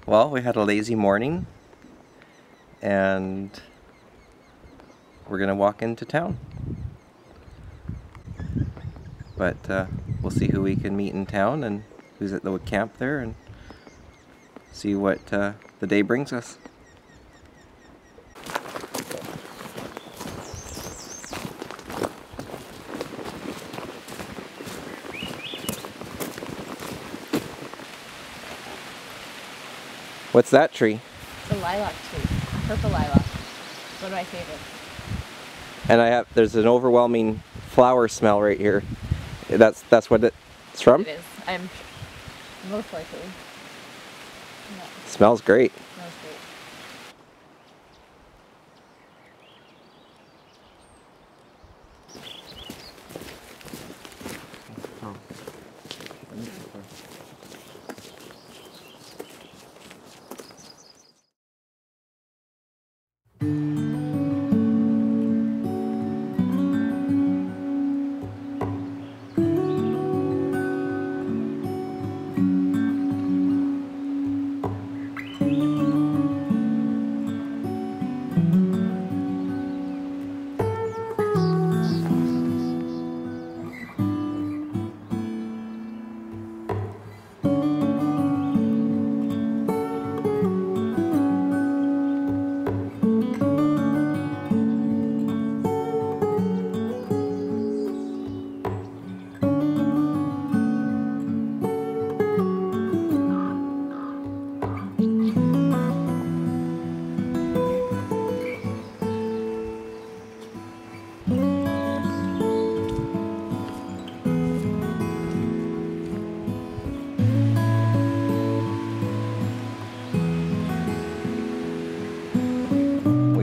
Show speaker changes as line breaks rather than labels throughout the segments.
Well, we had a lazy morning and we're gonna walk into town. But we'll see who we can meet in town and who's at the camp there and see what the day brings us. What's that tree?
It's a lilac tree, purple lilac. It's one of my favorites.
And there's an overwhelming flower smell right here. That's what it's from?
It is. I'm most likely. Yeah.
Smells great.
Smells great.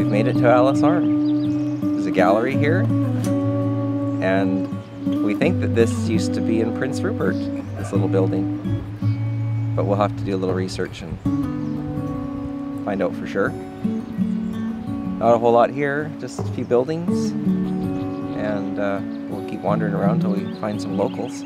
Made it to Alice Arm. There's a gallery here, and we think that this used to be in Prince Rupert, this little building. But we'll have to do a little research and find out for sure. Not a whole lot here, just a few buildings, and we'll keep wandering around until we find some locals.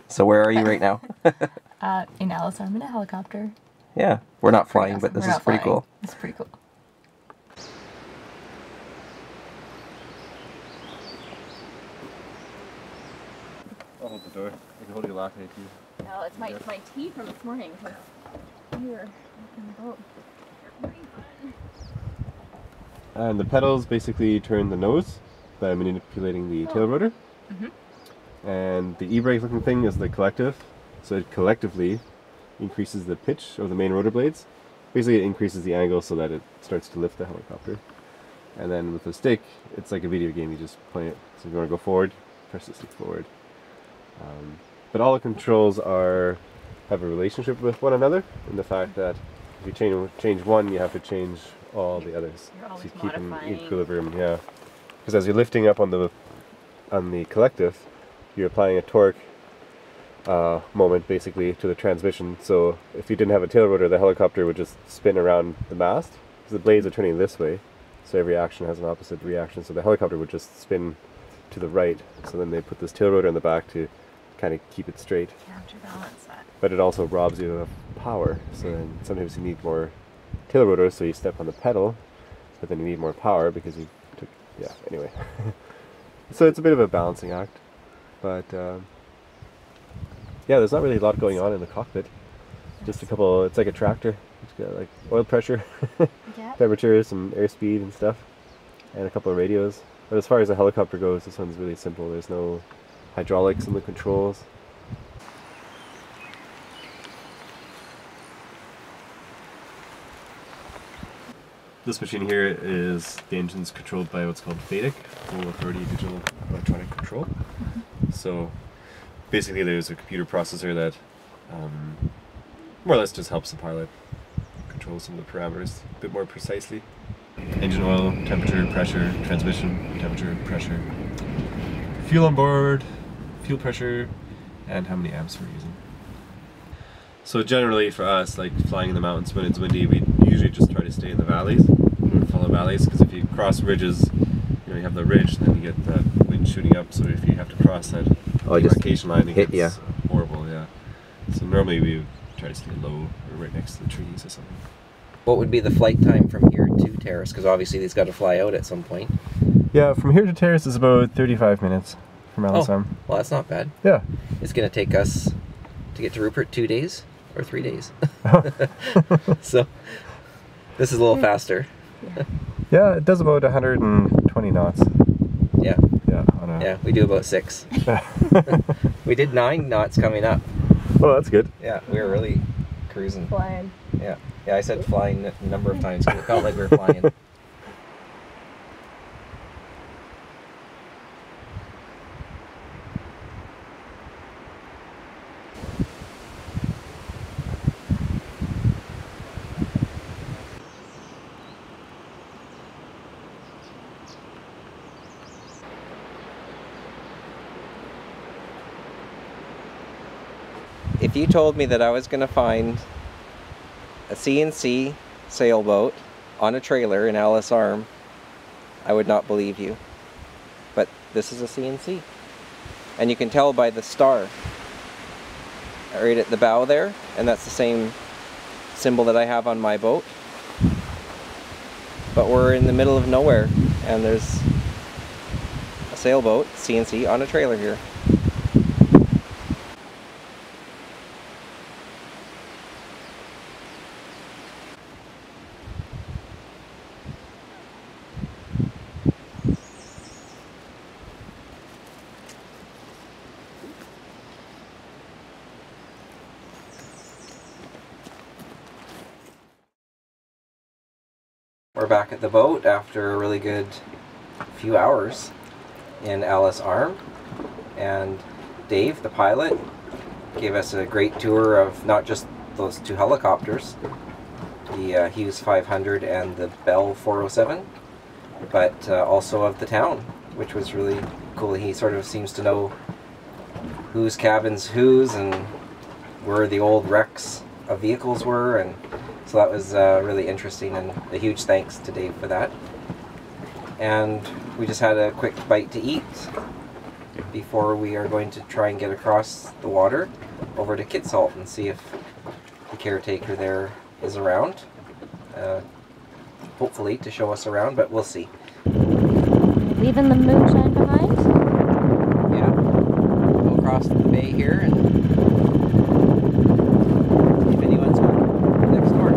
So where are you right now?
In Alice Arm in a helicopter.
Yeah, we're not flying,
Awesome.
but this
We're
is
not
pretty
flying.
cool.
It's pretty cool.
I'll hold the door. I can hold your latte too.
No, it's my tea from this morning. We were in the boat.
And the pedals basically turn the nose by manipulating the tail rotor. And the e-brake looking thing is the collective. So it collectively increases the pitch of the main rotor blades. Basically it increases the angle so that it starts to lift the helicopter. And then with the stick, it's like a video game. You just play it. So if you want to go forward, press the stick forward. But all the controls have a relationship with one another, in the fact that if you change one, you have to change all the others.
You're always
So you keep in
modifying.
equilibrium, yeah. Because as you're lifting up on the collective, you're applying a torque moment basically to the transmission. So if you didn't have a tail rotor, the helicopter would just spin around the mast because the blades are turning this way. So every action has an opposite reaction. So the helicopter would just spin to the right. So then they put this tail rotor in the back to kind of keep it straight.
Counterbalance that.
But it also robs you of power. So then sometimes you need more tail rotor, so you step on the pedal, but then you need more power because you took, yeah, anyway. So it's a bit of a balancing act. But yeah, there's not really a lot going on in the cockpit. Just a couple, it's like a tractor. It's got like oil pressure,
Yeah.
temperature, some airspeed and stuff, and a couple of radios. But as far as the helicopter goes, this one's really simple. There's no hydraulics in the controls. This machine here is, the engine's controlled by what's called FADIC, Full Authority Digital Electronic Control. So basically there's a computer processor that more or less just helps the pilot control some of the parameters a bit more precisely. Engine oil, temperature, pressure, transmission, temperature, pressure, fuel on board, fuel pressure, and how many amps we're using. So generally for us, like flying in the mountains when it's windy, we usually just try to stay in the valleys. We don't follow valleys because if you cross ridges, you know, you have the ridge, and then you get that wind shooting up. So if you have to cross that demarcation line, it gets horrible. Yeah. So normally we try to stay low or right next to the trees or something.
What would be the flight time from here to Terrace? Because obviously these got to fly out at some point.
Yeah, from here to Terrace is about 35 minutes from LSM.
Oh, well, that's not bad.
Yeah.
It's going to take us to get to Rupert 2 days or 3 days. So this is a little faster.
Yeah, it does about 120 knots.
Yeah.
Yeah.
Yeah, we do about 6. We did 9 knots coming up.
Oh, that's good.
Yeah, we were really cruising.
Flying.
Yeah. Yeah, I said flying a number of times because it felt like we were flying. If you told me that I was going to find a CNC sailboat on a trailer in Alice Arm, I would not believe you. But this is a CNC. And you can tell by the star right at the bow there, and that's the same symbol that I have on my boat. But we're in the middle of nowhere, and there's a sailboat, CNC, on a trailer here. We're back at the boat after a really good few hours in Alice Arm, and Dave, the pilot, gave us a great tour of not just those 2 helicopters, the Hughes 500 and the Bell 407, but also of the town, which was really cool. He sort of seems to know whose cabins whose and where the old wrecks of vehicles were, and so that was really interesting, and a huge thanks to Dave for that. And we just had a quick bite to eat before we are going to try and get across the water over to Kitsault and see if the caretaker there is around. Hopefully to show us around, but we'll see.
Leaving the moonshine behind?
Yeah. Go across the bay here and if anyone's home next door.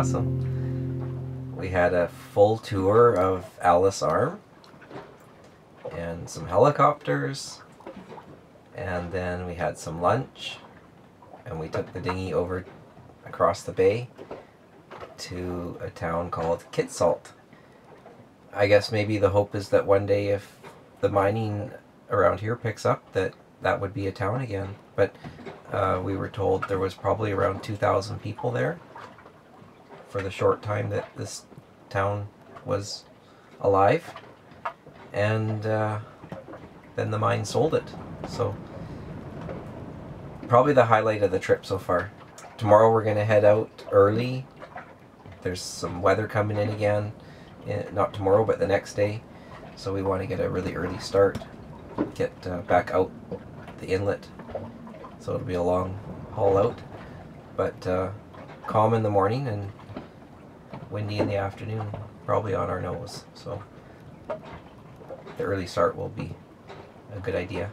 awesome. We had a full tour of Alice Arm and some helicopters, and then we had some lunch, and we took the dinghy over across the bay to a town called Kitsault. I guess maybe the hope is that one day if the mining around here picks up, that would be a town again. But we were told there was probably around 2,000 people there for the short time that this town was alive. And then the mine sold it. So probably the highlight of the trip so far. Tomorrow we're going to head out early. There's some weather coming in again. Not tomorrow, but the next day. So we want to get a really early start. Get back out the inlet. So it'll be a long haul out. But calm in the morning and windy in the afternoon. Probably on our nose. So the early start will be a good idea.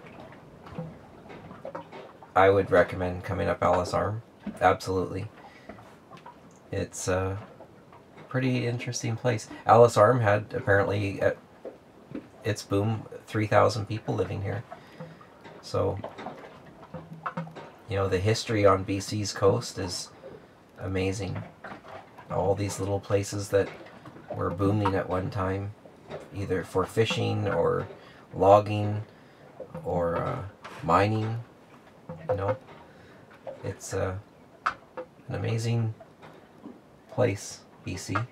I would recommend coming up Alice Arm. Absolutely. It's a pretty interesting place. Alice Arm had apparently at its boom 3,000 people living here. So, you know, the history on BC's coast is amazing. All these little places that were booming at one time, either for fishing or logging or mining, you know. It's an amazing place, BC.